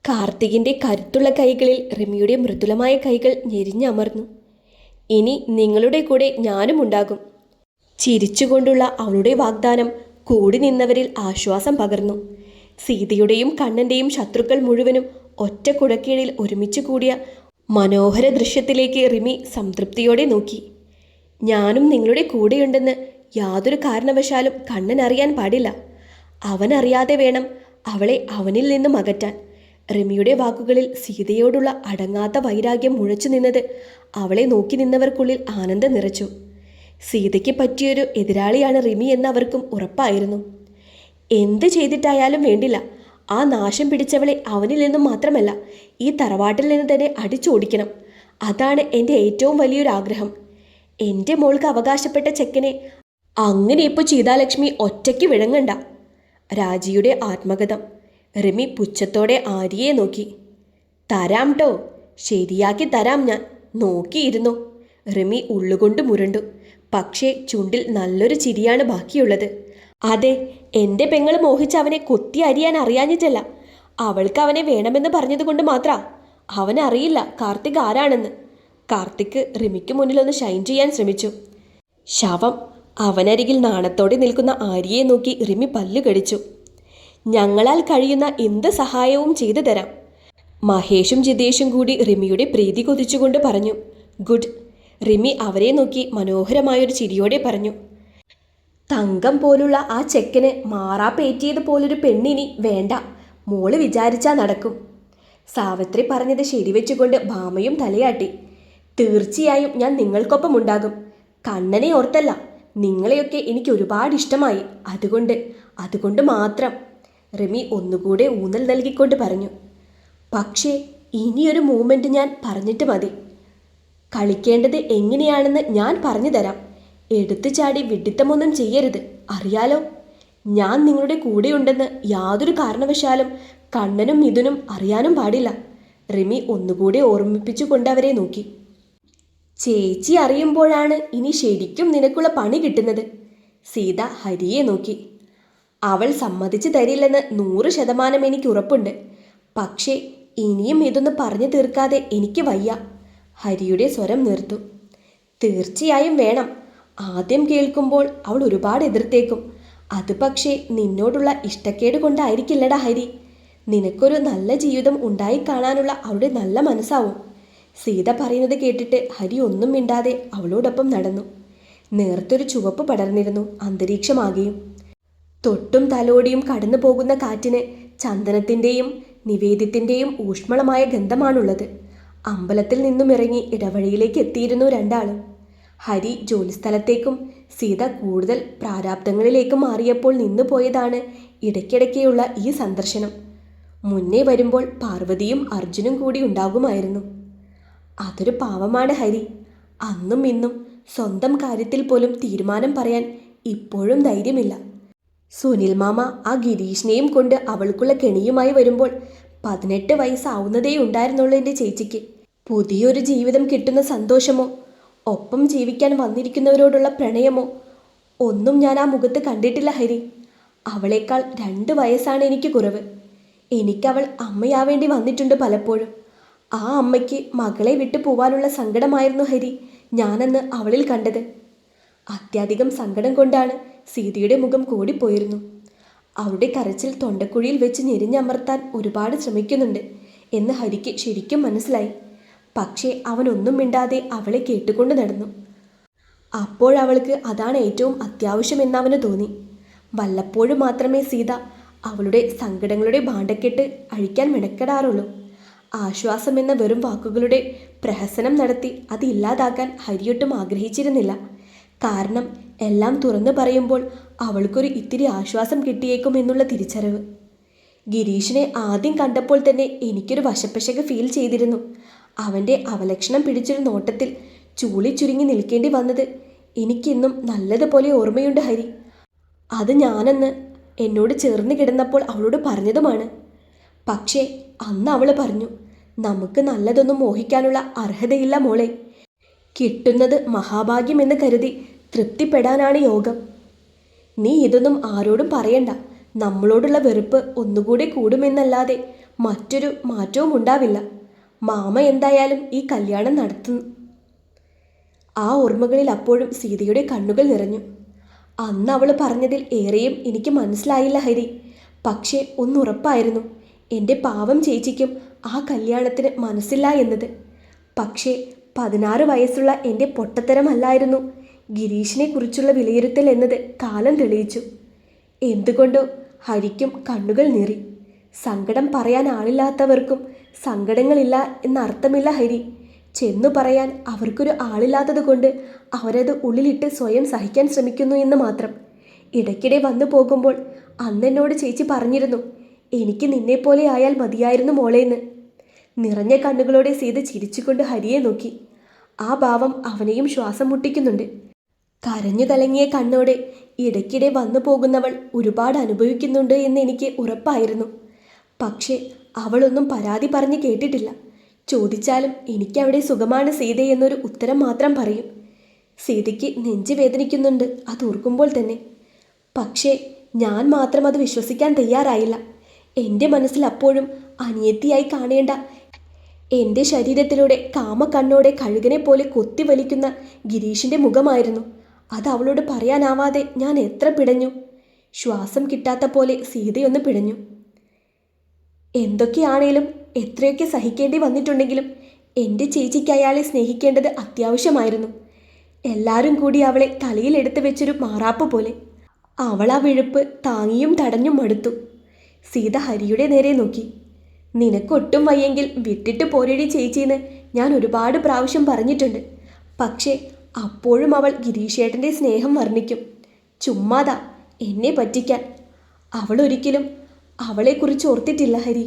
കാർത്തികിൻ്റെ കരുത്തുള്ള കൈകളിൽ റിമിയുടെ മൃദുലമായ കൈകൾ ഞെരിഞ്ഞമർന്നു. ഇനി നിങ്ങളുടെ കൂടെ ഞാനും ഉണ്ടാകും. ചിരിച്ചുകൊണ്ടുള്ള അവളുടെ വാഗ്ദാനം കൂടി നിന്നവരിൽ ആശ്വാസം പകർന്നു. സീതയുടെയും കണ്ണൻ്റെയും ശത്രുക്കൾ മുഴുവനും ഒറ്റ കുടക്കീഴിൽ ഒരുമിച്ച് കൂടിയ മനോഹര ദൃശ്യത്തിലേക്ക് റിമി സംതൃപ്തിയോടെ നോക്കി. ഞാനും നിങ്ങളുടെ കൂടെയുണ്ടെന്ന് യാതൊരു കാരണവശാലും കണ്ണൻ അറിയാൻ പാടില്ല. അവനറിയാതെ വേണം അവളെ അവനിൽ നിന്നും അകറ്റാൻ. റിമിയുടെ വാക്കുകളിൽ സീതയോടുള്ള അടങ്ങാത്ത വൈരാഗ്യം മുഴച്ചു നിന്നത് അവളെ നോക്കി നിന്നവർക്കുള്ളിൽ ആനന്ദം നിറച്ചു. സീതയ്ക്ക് പറ്റിയൊരു എതിരാളിയാണ് റിമി എന്നവർക്കും ഉറപ്പായിരുന്നു. എന്ത് ചെയ്തിട്ടായാലും വേണ്ടില്ല, ആ നാശം പിടിച്ചവളെ അവനിൽ നിന്നും മാത്രമല്ല ഈ തറവാട്ടിൽ നിന്ന് തന്നെ അടിച്ചോടിക്കണം. അതാണ് എൻ്റെ ഏറ്റവും വലിയൊരു ആഗ്രഹം. എൻ്റെ മോൾക്ക് അവകാശപ്പെട്ട ചെക്കനെ അങ്ങനെ ഇപ്പോൾ സീതാലക്ഷ്മി ഒറ്റയ്ക്ക് വിഴങ്ങണ്ട. രാജിയുടെ ആത്മകഥം. റിമി പുച്ഛത്തോടെ ആര്യയെ നോക്കി. തരാം ട്ടോ, ശരിയാക്കി തരാം ഞാൻ, നോക്കിയിരുന്നു. റിമി ഉള്ളുകൊണ്ട് മുരണ്ടു. പക്ഷേ ചുണ്ടിൽ നല്ലൊരു ചിരിയാണ് ബാക്കിയുള്ളത്. അതെ, എൻ്റെ പെങ്ങൾ മോഹിച്ച് അവനെ കൊത്തി അരിയാൻ അറിയാഞ്ഞിട്ടല്ല, അവൾക്ക് അവനെ വേണമെന്ന് പറഞ്ഞതുകൊണ്ട് മാത്ര. അവനറിയില്ല കാർത്തിക് ആരാണെന്ന്. കാർത്തിക് റിമിക്ക് മുന്നിലൊന്ന് ഷൈൻ ചെയ്യാൻ ശ്രമിച്ചു. ശവം. അവനരികിൽ നാണത്തോടെ നിൽക്കുന്ന ആര്യയെ നോക്കി റിമി പല്ലു കടിച്ചു. ഞങ്ങളാൽ കഴിയുന്ന എന്ത് സഹായവും ചെയ്തു തരാം. മഹേഷും ജിതേഷും കൂടി റിമിയുടെ പ്രീതി കൊതിച്ചുകൊണ്ട് പറഞ്ഞു. ഗുഡ്. റിമി അവരെ നോക്കി മനോഹരമായൊരു ചിരിയോടെ പറഞ്ഞു. തങ്കം പോലുള്ള ആ ചെക്കന് മാറാപ്പേറ്റിയത് പോലൊരു പെണ്ണിനി വേണ്ട. മോള് വിചാരിച്ചാൽ നടക്കും. സാവിത്രി പറഞ്ഞത് ശരിവെച്ചുകൊണ്ട് ഭാമയും തലയാട്ടി. തീർച്ചയായും ഞാൻ നിങ്ങൾക്കൊപ്പം ഉണ്ടാകും. കണ്ണനെ ഓർത്തല്ല, നിങ്ങളെയൊക്കെ എനിക്ക് ഒരുപാട് ഇഷ്ടമായി. അതുകൊണ്ട് മാത്രം. റിമി ഒന്നുകൂടെ ഊന്നൽ നൽകിക്കൊണ്ട് പറഞ്ഞു. പക്ഷേ ഇനിയൊരു മൂമെൻറ്റ് ഞാൻ പറഞ്ഞിട്ട് മതി. കളിക്കേണ്ടത് എങ്ങനെയാണെന്ന് ഞാൻ പറഞ്ഞു തരാം. എടുത്തു ചാടി വിഡ്ഢിത്തമൊന്നും ചെയ്യരുത്, അറിയാലോ. ഞാൻ നിങ്ങളുടെ കൂടെയുണ്ടെന്ന് യാതൊരു കാരണവശാലും കണ്ണനും മിഥുനും അറിയാനും പാടില്ല. റിമി ഒന്നുകൂടെ ഓർമ്മിപ്പിച്ചുകൊണ്ടവരെ നോക്കി. ചേച്ചി അറിയുമ്പോഴാണ് ഇനി ശരിക്കും നിനക്കുള്ള പണി കിട്ടുന്നത്. സീത ഹരിയെ നോക്കി. അവൾ സമ്മതിച്ചു തരില്ലെന്ന് 100% എനിക്ക് ഉറപ്പുണ്ട്. പക്ഷേ ഇനിയും ഇതൊന്ന് പറഞ്ഞു തീർക്കാതെ എനിക്ക് വയ്യ. ഹരിയുടെ സ്വരം നീർത്തു. തീർച്ചയായും വേണം. ആദ്യം കേൾക്കുമ്പോൾ അവൾ ഒരുപാട് എതിർത്തേക്കും. അത് പക്ഷേ നിന്നോടുള്ള ഇഷ്ടക്കേട് കൊണ്ടായിരിക്കില്ലടാ ഹരി. നിനക്കൊരു നല്ല ജീവിതം ഉണ്ടായി കാണാനുള്ള അവളുടെ നല്ല മനസ്സാവും. സീത പറയുന്നത് കേട്ടിട്ട് ഹരി ഒന്നും മിണ്ടാതെ അവളോടൊപ്പം നടന്നു. നേർത്തൊരു ചുവപ്പ് പടർന്നിരുന്നു അന്തരീക്ഷമാകെയും. തൊട്ടും തലോടിയും കടന്നു പോകുന്ന കാറ്റിന് ചന്ദനത്തിൻ്റെയും നിവേദ്യത്തിൻ്റെയും ഊഷ്മളമായ ഗന്ധമാണുള്ളത്. അമ്പലത്തിൽ നിന്നും ഇറങ്ങി ഇടവഴിയിലേക്ക് എത്തിയിരുന്നു രണ്ടാളും. ഹരി ജോലിസ്ഥലത്തേക്കും സീത കൂടുതൽ പ്രാരാബ്ദങ്ങളിലേക്കും മാറിയപ്പോൾ നിന്നു പോയതാണ് ഇടയ്ക്കിടയ്ക്കുള്ള ഈ സന്ദർശനം. മുന്നേ വരുമ്പോൾ പാർവതിയും അർജുനും കൂടി ഉണ്ടാകുമായിരുന്നു. അതൊരു പാവമാണ് ഹരി. അന്നും ഇന്നും സ്വന്തം കാര്യത്തിൽ പോലും തീരുമാനം പറയാൻ ഇപ്പോഴും ധൈര്യമില്ല. സുനിൽ മാമ ആ ഗിരീഷിനെയും കൊണ്ട് അവൾക്കുള്ള കെണിയുമായി വരുമ്പോൾ 18 വയസ്സാവുന്നതേ ഉണ്ടായിരുന്നുള്ളൂ എൻ്റെ ചേച്ചിക്ക്. പുതിയൊരു ജീവിതം കിട്ടുന്ന സന്തോഷമോ ഒപ്പം ജീവിക്കാൻ വന്നിരിക്കുന്നവരോടുള്ള പ്രണയമോ ഒന്നും ഞാൻ ആ മുഖത്ത് കണ്ടിട്ടില്ല ഹരി. അവളേക്കാൾ 2 വയസ്സാണ് എനിക്ക് കുറവ്. എനിക്കവൾ അമ്മയാവേണ്ടി വന്നിട്ടുണ്ട് പലപ്പോഴും. ആ അമ്മയ്ക്ക് മകളെ വിട്ടു പോവാനുള്ള സങ്കടമായിരുന്നു ഹരി ഞാനന്ന് അവളിൽ കണ്ടത്. അത്യധികം സങ്കടം കൊണ്ടാണ് സീതയുടെ മുഖം കൂടിപ്പോയിരുന്നു. അവളുടെ കരച്ചിൽ തൊണ്ടക്കുഴിയിൽ വെച്ച് ഞെരിഞ്ഞമർത്താൻ ഒരുപാട് ശ്രമിക്കുന്നുണ്ട് എന്ന് ഹരിക്ക് ശരിക്കും മനസ്സിലായി. പക്ഷേ അവനൊന്നും മിണ്ടാതെ അവളെ കേട്ടുകൊണ്ട് നടന്നു. അപ്പോഴവൾക്ക് അതാണ് ഏറ്റവും അത്യാവശ്യമെന്നവന് തോന്നി. വല്ലപ്പോഴും മാത്രമേ സീത അവളുടെ സങ്കടങ്ങളുടെ ഭാണ്ഡക്കെട്ട് അഴിക്കാൻ മെനക്കെടാറുള്ളൂ. ആശ്വാസമെന്ന വെറും വാക്കുകളുടെ പ്രഹസനം നടത്തി അത് ഇല്ലാതാക്കാൻ ഹരിയൊട്ടും ആഗ്രഹിച്ചിരുന്നില്ല. കാരണം എല്ലാം തുറന്നു പറയുമ്പോൾ അവൾക്കൊരു ഇത്തിരി ആശ്വാസം കിട്ടിയേക്കും എന്നുള്ള തിരിച്ചറിവ്. ഗിരീഷിനെ ആദ്യം കണ്ടപ്പോൾ തന്നെ എനിക്കൊരു വശപ്പശക ഫീൽ ചെയ്തിരുന്നു. അവൻ്റെ അവലക്ഷണം പിടിച്ചൊരു നോട്ടത്തിൽ ചൂളി ചുരുങ്ങി നിൽക്കേണ്ടി വന്നത് എനിക്കിന്നും നല്ലതുപോലെ ഓർമ്മയുണ്ട് ഹരി. അത് ഞാനന്ന് എന്നോട് ചേർന്ന് കിടന്നപ്പോൾ അവളോട് പറഞ്ഞതുമാണ്. പക്ഷേ അന്ന് അവൾ പറഞ്ഞു, നമുക്ക് നല്ലതൊന്നും മോഹിക്കാനുള്ള അർഹതയില്ല മോളെ. കിട്ടുന്നത് മഹാഭാഗ്യമെന്ന് കരുതി തൃപ്തിപ്പെടാനാണ് യോഗം. നീ ഇതൊന്നും ആരോടും പറയണ്ട. നമ്മളോടുള്ള വെറുപ്പ് ഒന്നുകൂടി കൂടുമെന്നല്ലാതെ മറ്റൊരു മാറ്റവും ഉണ്ടാവില്ല. മാമ എന്തായാലും ഈ കല്യാണം നടത്തുന്നു. ആ ഓർമ്മകളിൽ അപ്പോഴും സീതയുടെ കണ്ണുകൾ നിറഞ്ഞു. അന്ന് അവൾ പറഞ്ഞതിൽ ഏറെയും എനിക്ക് മനസ്സിലായില്ല ഹരി. പക്ഷേ ഒന്നുറപ്പായിരുന്നു, എൻ്റെ പാവം ചേച്ചിക്കും ആ കല്യാണത്തിന് മനസ്സില്ല എന്നത്. പക്ഷേ 16 വയസ്സുള്ള എൻ്റെ പൊട്ടത്തരമല്ലായിരുന്നു ഗിരീഷിനെ കുറിച്ചുള്ള വിലയിരുത്തൽ എന്നത് കാലം തെളിയിച്ചു. എന്തുകൊണ്ടോ ഹരിക്കും കണ്ണുകൾ നീറി. സങ്കടം പറയാൻ ആളില്ലാത്തവർക്കും സങ്കടങ്ങളില്ല എന്നർത്ഥമില്ല ഹരി. ചെന്നു പറയാൻ അവർക്കൊരു ആളില്ലാത്തത് കൊണ്ട് അവരത് ഉള്ളിലിട്ട് സ്വയം സഹിക്കാൻ ശ്രമിക്കുന്നു എന്ന് മാത്രം. ഇടയ്ക്കിടെ വന്നു പോകുമ്പോൾ അന്നെന്നോട് ചേച്ചി പറഞ്ഞിരുന്നു, എനിക്ക് നിന്നെപ്പോലെ ആയാൽ മതിയായിരുന്നു മോളേന്ന്. നിറഞ്ഞ കണ്ണുകളോടെ സീത ചിരിച്ചുകൊണ്ട് ഹരിയെ നോക്കി. ആ ഭാവം അവനെയും ശ്വാസം മുട്ടിക്കുന്നുണ്ട്. കരഞ്ഞു കലങ്ങിയ കണ്ണോടെ ഇടയ്ക്കിടെ വന്നു പോകുന്നവൾ ഒരുപാട് അനുഭവിക്കുന്നുണ്ട് എന്ന് എനിക്ക് ഉറപ്പായിരുന്നു. പക്ഷേ അവളൊന്നും പരാതി പറഞ്ഞ് കേട്ടിട്ടില്ല. ചോദിച്ചാലും എനിക്കവിടെ സുഖമാണ് സീത എന്നൊരു ഉത്തരം മാത്രം പറയും. സീതയ്ക്ക് നെഞ്ച് വേദനിക്കുന്നുണ്ട് അതോർക്കുമ്പോൾ തന്നെ. പക്ഷേ ഞാൻ മാത്രം അത് വിശ്വസിക്കാൻ തയ്യാറായില്ല. എൻ്റെ മനസ്സിൽ അപ്പോഴും അനിയത്തിയായി കാണേണ്ട, എൻ്റെ ശരീരത്തിലൂടെ കാമക്കണ്ണോടെ കഴുകനെ പോലെ കൊത്തി വലിക്കുന്ന ഗിരീഷിൻ്റെ മുഖമായിരുന്നു. അത് അവളോട് പറയാനാവാതെ ഞാൻ എത്ര പിടഞ്ഞു. ശ്വാസം കിട്ടാത്ത പോലെ സീതയൊന്ന് പിടഞ്ഞു. എന്തൊക്കെയാണേലും എത്രയൊക്കെ സഹിക്കേണ്ടി വന്നിട്ടുണ്ടെങ്കിലും എൻ്റെ ചേച്ചിക്ക് അയാളെ സ്നേഹിക്കേണ്ടത് അത്യാവശ്യമായിരുന്നു. എല്ലാവരും കൂടി അവളെ തലയിലെടുത്ത് വെച്ചൊരു മാറാപ്പ് പോലെ. അവൾ ആ വിഴുപ്പ് താങ്ങിയും തടഞ്ഞും മടുത്തു. സീത ഹരിയുടെ നേരെ നോക്കി. നിനക്കൊട്ടും വയ്യെങ്കിൽ വിട്ടിട്ട് പോരടി ചേച്ചിന്ന് ഞാൻ ഒരുപാട് പ്രാവശ്യം പറഞ്ഞിട്ടുണ്ട്. പക്ഷേ അപ്പോഴും അവൾ ഗിരീഷേട്ടൻ്റെ സ്നേഹം വർണ്ണിക്കും. ചുമ്മാതാ എന്നെ പറ്റിക്കാൻ. അവൾ ഒരിക്കലും അവളെക്കുറിച്ച് ഓർത്തിട്ടില്ല ഹരി.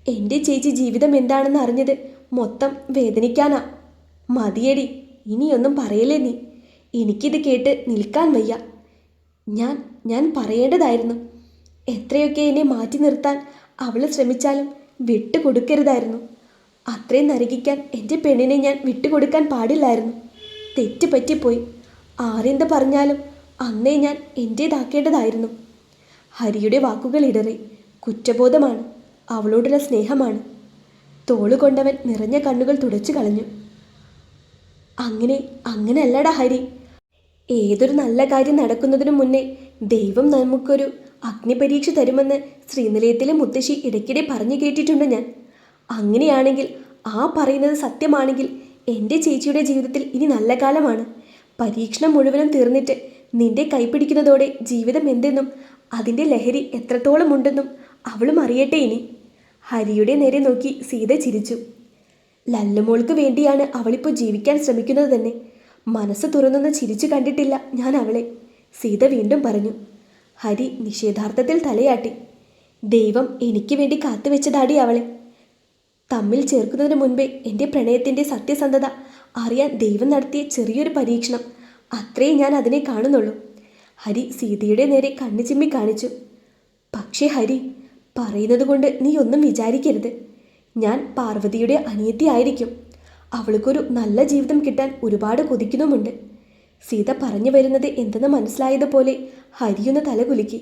എൻ്റെ ചേച്ചി ജീവിതം എന്താണെന്ന് അറിഞ്ഞത് മൊത്തം വേദനിക്കാനാ. മതിയടി, ഇനിയൊന്നും പറയലേ നീ. എനിക്കിത് കേട്ട് നിൽക്കാൻ വയ്യ. ഞാൻ പറയേണ്ടതായിരുന്നു. എത്രയൊക്കെ എന്നെ മാറ്റി നിർത്താൻ അവൾ ശ്രമിച്ചാലും വിട്ടുകൊടുക്കരുതായിരുന്നു. അത്രയും നരകിക്കാൻ എൻ്റെ പെണ്ണിനെ ഞാൻ വിട്ടുകൊടുക്കാൻ പാടില്ലായിരുന്നു. തെറ്റ് പറ്റിപ്പോയി. ആരെന്ത് പറഞ്ഞാലും അന്നേ ഞാൻ എൻ്റേതാക്കേണ്ടതായിരുന്നു. ഹരിയുടെ വാക്കുകൾ ഇടറി. കുറ്റബോധമാണ്, അവളോടുള്ള സ്നേഹമാണ്. തോളുകൊണ്ടവൻ നിറഞ്ഞ കണ്ണുകൾ തുടച്ചു കളഞ്ഞു. അങ്ങനെയല്ലടാ ഹരി. ഏതൊരു നല്ല കാര്യം നടക്കുന്നതിനു മുന്നേ ദൈവം നമുക്കൊരു അഗ്നിപരീക്ഷ തരുമെന്ന് ശ്രീനിലയത്തിലെ മുത്തശ്ശി ഇടയ്ക്കിടെ പറഞ്ഞു കേട്ടിട്ടുണ്ട് ഞാൻ. അങ്ങനെയാണെങ്കിൽ ആ പറയുന്നത് സത്യമാണെങ്കിൽ എൻ്റെ ചേച്ചിയുടെ ജീവിതത്തിൽ ഇനി നല്ല കാലമാണ്. പരീക്ഷണം മുഴുവനും തീർന്നിട്ട് നിന്റെ കൈപ്പിടിക്കുന്നതോടെ ജീവിതം എന്തെന്നും അതിൻ്റെ ലഹരി എത്രത്തോളം ഉണ്ടെന്നും അവളും അറിയട്ടെ ഇനി. ഹരിയുടെ നേരെ നോക്കി സീത ചിരിച്ചു. ലല്ലുമോൾക്ക് വേണ്ടിയാണ് അവളിപ്പോൾ ജീവിക്കാൻ ശ്രമിക്കുന്നത് തന്നെ. മനസ്സ് തുറന്നൊന്ന് ചിരിച്ചു കണ്ടിട്ടില്ല ഞാൻ അവളെ, സീത വീണ്ടും പറഞ്ഞു. ഹരി നിഷേധാർത്ഥത്തിൽ തലയാട്ടി. ദൈവം എനിക്ക് വേണ്ടി കാത്തുവെച്ചതാടി അവളെ. തമ്മിൽ ചേർക്കുന്നതിന് മുൻപേ എൻ്റെ പ്രണയത്തിൻ്റെ സത്യസന്ധത അറിയാൻ ദൈവം നടത്തിയ ചെറിയൊരു പരീക്ഷണം, അത്രേ ഞാൻ അതിനെ കാണുന്നുള്ളൂ. ഹരി സീതയുടെ നേരെ കണ്ണു ചിമ്മി കാണിച്ചു. പക്ഷേ ഹരി, പറയുന്നത് കൊണ്ട് നീ ഒന്നും വിചാരിക്കരുത്. ഞാൻ പാർവതിയുടെ അനിയത്തിയായിരിക്കും. അവൾക്കൊരു നല്ല ജീവിതം കിട്ടാൻ ഒരുപാട് കൊതിക്കുന്നുമുണ്ട്. സീത പറഞ്ഞു വരുന്നത് എന്തെന്ന് മനസ്സിലായതുപോലെ ഹരിയൊന്ന് തലകുലുക്കി.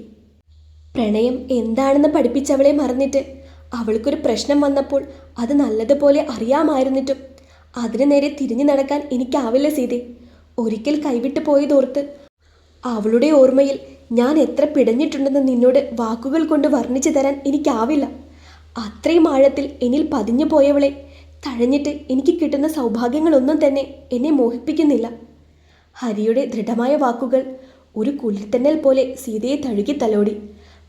പ്രണയം എന്താണെന്ന് പഠിപ്പിച്ചവളെ മറന്നിട്ട് അവൾക്കൊരു പ്രശ്നം വന്നപ്പോൾ അത് നല്ലതുപോലെ അറിയാമായിരുന്നിട്ടും അതിനു നേരെ തിരിഞ്ഞു നടക്കാൻ എനിക്കാവില്ല സീതെ. ഒരിക്കൽ കൈവിട്ടു പോയതോർത്ത് അവളുടെ ഓർമ്മയിൽ ഞാൻ എത്ര പിടഞ്ഞിട്ടുണ്ടെന്ന് നിന്നോട് വാക്കുകൾ കൊണ്ട് വർണ്ണിച്ചു തരാൻ എനിക്കാവില്ല. അത്രയും ആഴത്തിൽ എന്നിൽ പതിഞ്ഞു പോയവളെ തഴഞ്ഞിട്ട് എനിക്ക് കിട്ടുന്ന സൗഭാഗ്യങ്ങളൊന്നും തന്നെ എന്നെ മോഹിപ്പിക്കുന്നില്ല. ഹരിയുടെ ദൃഢമായ വാക്കുകൾ ഒരു കുളിർത്തന്നൽ പോലെ സീതയെ തഴുകി തലോടി.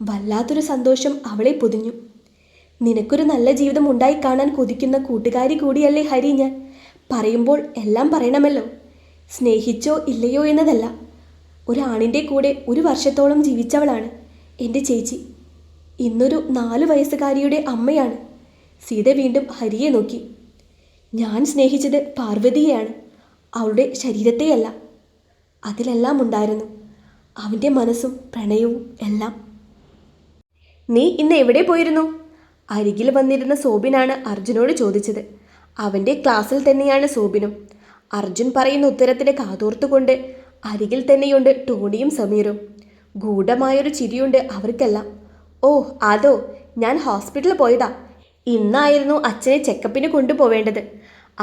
വല്ലാത്തൊരു സന്തോഷം അവളെ പൊതിഞ്ഞു. നിനക്കൊരു നല്ല ജീവിതം ഉണ്ടായി കാണാൻ കൊതിക്കുന്ന കൂട്ടുകാരി കൂടിയല്ലേ ഹരി ഞാൻ. പറയുമ്പോൾ എല്ലാം പറയണമല്ലോ. സ്നേഹിച്ചോ ഇല്ലയോ എന്നതല്ല, ഒരാണിൻ്റെ കൂടെ 1 വർഷത്തോളം ജീവിച്ചവളാണ് എൻ്റെ ചേച്ചി. ഇന്നൊരു 4 വയസ്സുകാരിയുടെ അമ്മയാണ്. സീത വീണ്ടും ഹരിയെ നോക്കി. ഞാൻ സ്നേഹിച്ചത് പാർവതിയെയാണ്, അവളുടെ ശരീരത്തെയല്ല. അതിലെല്ലാം ഉണ്ടായിരുന്നു അവൻ്റെ മനസ്സും പ്രണയവും എല്ലാം. നീ ഇന്ന് എവിടെ പോയിരുന്നു? അരികിൽ വന്നിരുന്ന സോബിനാണ് അർജുനോട് ചോദിച്ചത്. അവൻ്റെ ക്ലാസ്സിൽ തന്നെയാണ് സോബിനും. അർജുൻ പറയുന്ന ഉത്തരത്തിന് കാതോർത്തുകൊണ്ട് അരികിൽ തന്നെയുണ്ട് ടോണിയും സമീറും. ഗൂഢമായൊരു ചിരിയുണ്ട് അവർക്കെല്ലാം. ഓ അതോ, ഞാൻ ഹോസ്പിറ്റലിൽ പോയതാ. ഇന്നായിരുന്നു അച്ഛനെ ചെക്കപ്പിന് കൊണ്ടുപോവേണ്ടത്.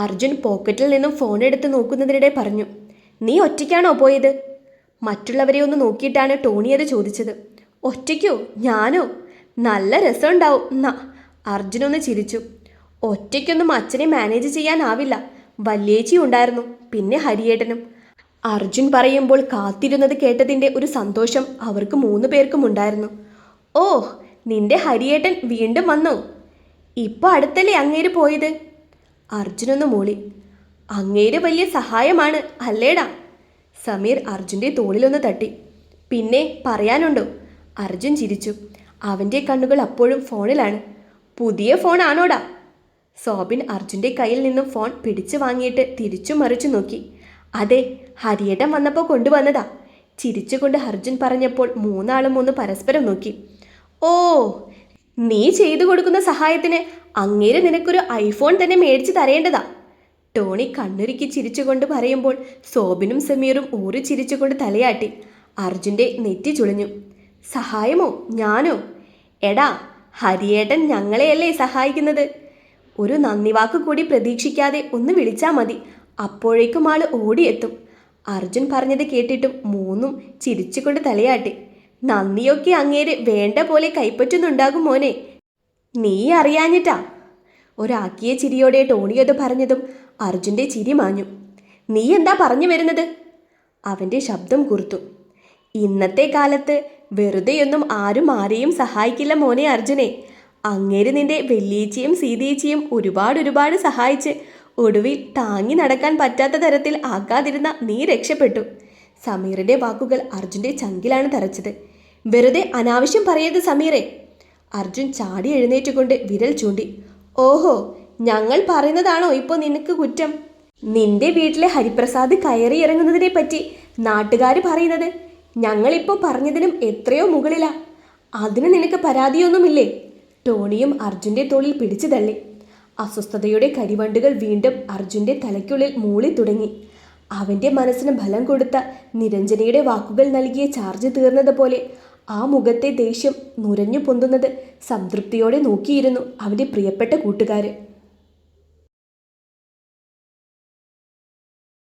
അർജുൻ പോക്കറ്റിൽ നിന്നും ഫോൺ എടുത്ത് നോക്കുന്നതിനിടെ പറഞ്ഞു. നീ ഒറ്റയ്ക്കാണോ പോയത്? മറ്റുള്ളവരെ ഒന്ന് നോക്കിയിട്ടാണ് ടോണി അത് ചോദിച്ചത്. ഒറ്റയ്ക്കോ? ഞാനോ? നല്ല രസമുണ്ടാവും എന്നാ. അർജുനൊന്ന് ചിരിച്ചു. ഒറ്റയ്ക്കൊന്നും അച്ഛനെ മാനേജ് ചെയ്യാനാവില്ല. വല്യേച്ചി ഉണ്ടായിരുന്നു, പിന്നെ ഹരിയേട്ടനും. അർജുൻ പറയുമ്പോൾ കാത്തിരുന്നത് കേട്ടതിൻ്റെ ഒരു സന്തോഷം അവർക്ക് 3 പേർക്കും ഉണ്ടായിരുന്നു. ഓ, നിന്റെ ഹരിയേട്ടൻ വീണ്ടും വന്നോ? ഇപ്പോൾ അടുത്തല്ലേ അങ്ങേര് പോയത്? അർജുനൊന്ന് മൂളി. അങ്ങേര് വലിയ സഹായമാണ് അല്ലേടാ? സമീർ അർജുൻ്റെ തോളിലൊന്ന് തട്ടി. പിന്നെ പറയാനുണ്ടോ? അർജുൻ ചിരിച്ചു. അവൻ്റെ കണ്ണുകൾ അപ്പോഴും ഫോണിലാണ്. പുതിയ ഫോൺ ആണോടാ? സോബിൻ അർജുൻ്റെ കയ്യിൽ നിന്നും ഫോൺ പിടിച്ചു വാങ്ങിയിട്ട് തിരിച്ചു മറിച്ചു നോക്കി. അതെ, ഹരിയേട്ടൻ വന്നപ്പോൾ കൊണ്ടുവന്നതാ. ചിരിച്ചുകൊണ്ട് അർജുൻ പറഞ്ഞപ്പോൾ 3 ആളും ഒന്ന് പരസ്പരം നോക്കി. ഓ, നീ ചെയ്തു കൊടുക്കുന്ന സഹായത്തിന് അങ്ങേര് നിനക്കൊരു ഐഫോൺ തന്നെ മേടിച്ചു തരേണ്ടതാ. ടോണി കണ്ണുരുക്കി ചിരിച്ചുകൊണ്ട് പറയുമ്പോൾ സോബിനും സമീറും ഊറി ചിരിച്ചുകൊണ്ട് തലയാട്ടി. അർജുൻ്റെ നെറ്റി ചുളിഞ്ഞു. സഹായമോ? ഞാനോ? എടാ, ഹരിയേട്ടൻ ഞങ്ങളെയല്ലേ സഹായിക്കുന്നത്. ഒരു നന്ദി വാക്ക് കൂടി പ്രതീക്ഷിക്കാതെ ഒന്ന് വിളിച്ചാൽ മതി, അപ്പോഴേക്കും ആള് ഓടിയെത്തും. അർജുൻ പറഞ്ഞത് കേട്ടിട്ടും 3ഉം ചിരിച്ചുകൊണ്ട് തലയാട്ടി. നന്ദിയൊക്കെ അങ്ങേര് വേണ്ട പോലെ കൈപ്പറ്റുന്നുണ്ടാകും മോനെ, നീ അറിയാഞ്ഞിട്ടാ. ഒരാക്കിയ ചിരിയോടെ ടോണിയത് പറഞ്ഞതും അർജുൻ്റെ ചിരി മാഞ്ഞു. നീ എന്താ പറഞ്ഞു വരുന്നത്? അവൻ്റെ ശബ്ദം കുറുത്തു. ഇന്നത്തെ കാലത്ത് വെറുതെയൊന്നും ആരും ആരെയും സഹായിക്കില്ല മോനെ അർജുനെ. അങ്ങേര് നിന്റെ വല്യേച്ചിയും സീതേച്ചിയും ഒരുപാട് സഹായിച്ച് ഒടുവിൽ താങ്ങി നടക്കാൻ പറ്റാത്ത തരത്തിൽ ആക്കാതിരുന്ന നീ രക്ഷപ്പെട്ടു. സമീറിൻ്റെ വാക്കുകൾ അർജുൻ്റെ ചങ്കിലാണ് തറച്ചത്. വെറുതെ അനാവശ്യം പറയരുത് സമീറെ. അർജുൻ ചാടി എഴുന്നേറ്റുകൊണ്ട് വിരൽ ചൂണ്ടി. ഓഹോ, ഞങ്ങൾ പറയുന്നതാണോ ഇപ്പോൾ നിനക്ക് കുറ്റം? നിന്റെ വീട്ടിലെ ഹരിപ്രസാദ് കയറി ഇറങ്ങുന്നതിനെ പറ്റി നാട്ടുകാർ പറയുന്നത് ഞങ്ങളിപ്പോൾ പറഞ്ഞതിനും എത്രയോ മുകളിലാ. അതിന് നിനക്ക് പരാതിയൊന്നുമില്ലേ? ടോണിയും അർജുൻ്റെ തോളിൽ പിടിച്ചു തള്ളി. അസ്വസ്ഥതയുടെ കരിവണ്ടുകൾ വീണ്ടും അർജുൻ്റെ തലയ്ക്കുള്ളിൽ മൂളി തുടങ്ങി. അവൻ്റെ മനസ്സിന് ബലം കൊടുത്ത നിരഞ്ജനയുടെ വാക്കുകൾ നൽകിയ ചാർജ് തീർന്നതുപോലെ ആ മുഖത്തെ ദേഷ്യം നുരഞ്ഞു പൊന്തുന്നത് സംതൃപ്തിയോടെ നോക്കിയിരുന്നു അവൻ്റെ പ്രിയപ്പെട്ട കൂട്ടുകാർ.